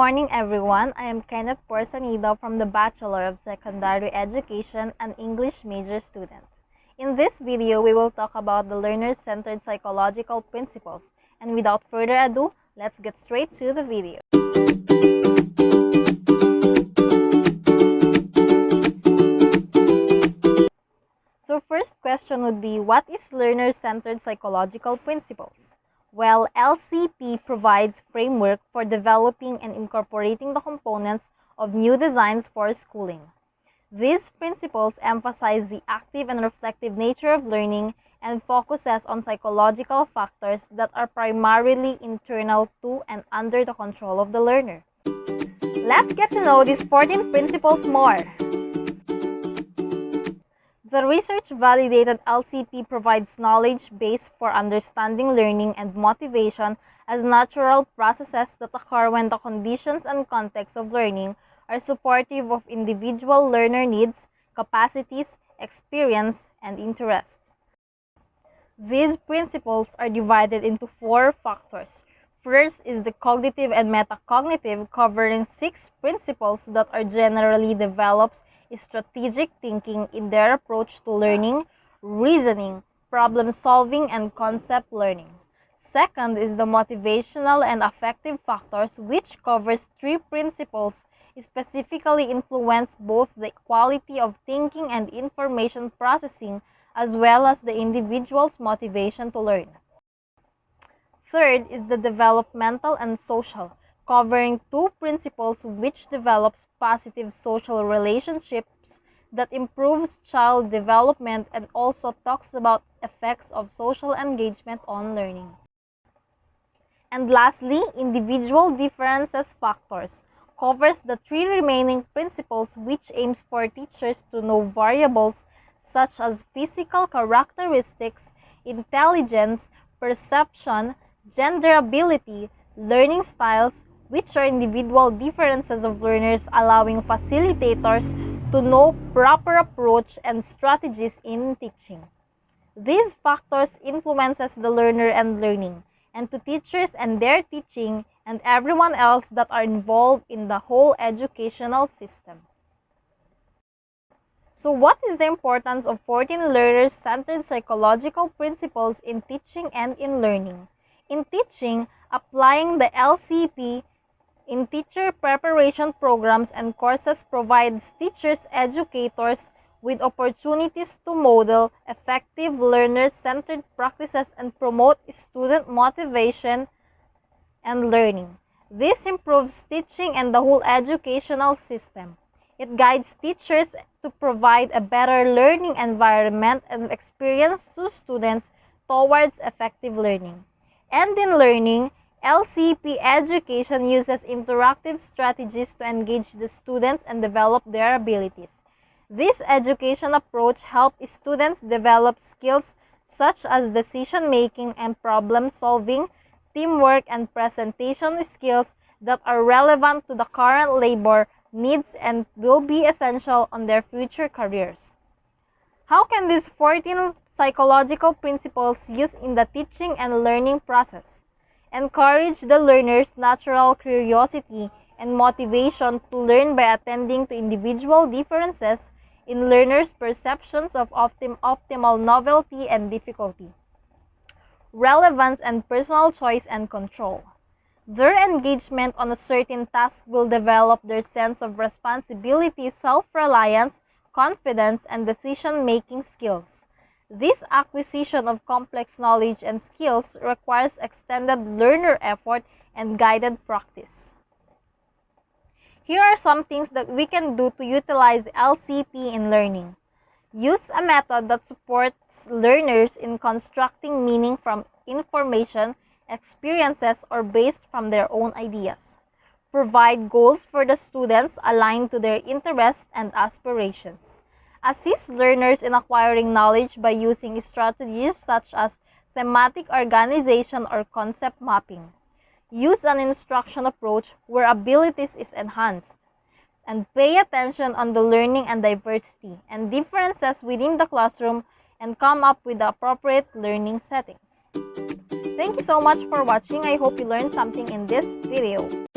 morning, everyone. I am Kenneth Porsanido from the Bachelor of Secondary Education and English major student. In this video, we will talk about the learner-centered psychological principles. And without further ado, let's get straight to the video. So first question would be, what is learner-centered psychological principles? Well, LCP provides framework for developing and incorporating the components of new designs for schooling. These principles emphasize the active and reflective nature of learning and focuses on psychological factors that are primarily internal to and under the control of the learner. Let's get to know these 14 principles more. The research-validated LCP provides knowledge base for understanding learning and motivation as natural processes that occur when the conditions and context of learning are supportive of individual learner needs, capacities, experience, and interests. These principles are divided into 4 factors. First is the cognitive and metacognitive, covering 6 principles that are generally developed strategic thinking in their approach to learning, reasoning, problem solving, and concept learning. Second is the motivational and affective factors, which covers 3 principles specifically influence both the quality of thinking and information processing, as well as the individual's motivation to learn. Third is the developmental and social, covering 2 principles which develops positive social relationships that improves child development and also talks about effects of social engagement on learning. And lastly, individual differences factors, covers the 3 remaining principles which aims for teachers to know variables such as physical characteristics, intelligence, perception, gender ability, learning styles, which are individual differences of learners, allowing facilitators to know proper approach and strategies in teaching. These factors influences the learner and learning, and to teachers and their teaching, and everyone else that are involved in the whole educational system. So what is the importance of 14 learner-centered psychological principles in teaching and in learning? In teaching, applying the LCP in teacher preparation programs and courses provides teachers, educators with opportunities to model effective learner-centered practices and promote student motivation and learning. This improves teaching and the whole educational system. It guides teachers to provide a better learning environment and experience to students towards effective learning. And in learning, LCP education uses interactive strategies to engage the students and develop their abilities. This education approach helps students develop skills such as decision-making and problem-solving, teamwork, and presentation skills that are relevant to the current labor needs and will be essential on their future careers. How can these 14 psychological principles used in the teaching and learning process? Encourage the learner's natural curiosity and motivation to learn by attending to individual differences in learners' perceptions of optimal novelty and difficulty, relevance and personal choice and control. Their engagement on a certain task will develop their sense of responsibility, self-reliance, confidence, and decision-making skills. This acquisition of complex knowledge and skills requires extended learner effort and guided practice. Here are some things that we can do to utilize LCP in learning. Use a method that supports learners in constructing meaning from information, experiences, or based from their own ideas. Provide goals for the students aligned to their interests and aspirations. Assist learners in acquiring knowledge by using strategies such as thematic organization or concept mapping. Use an instruction approach where abilities is enhanced. And pay attention on the learning and diversity and differences within the classroom and come up with the appropriate learning settings. Thank you so much for watching. I hope you learned something in this video.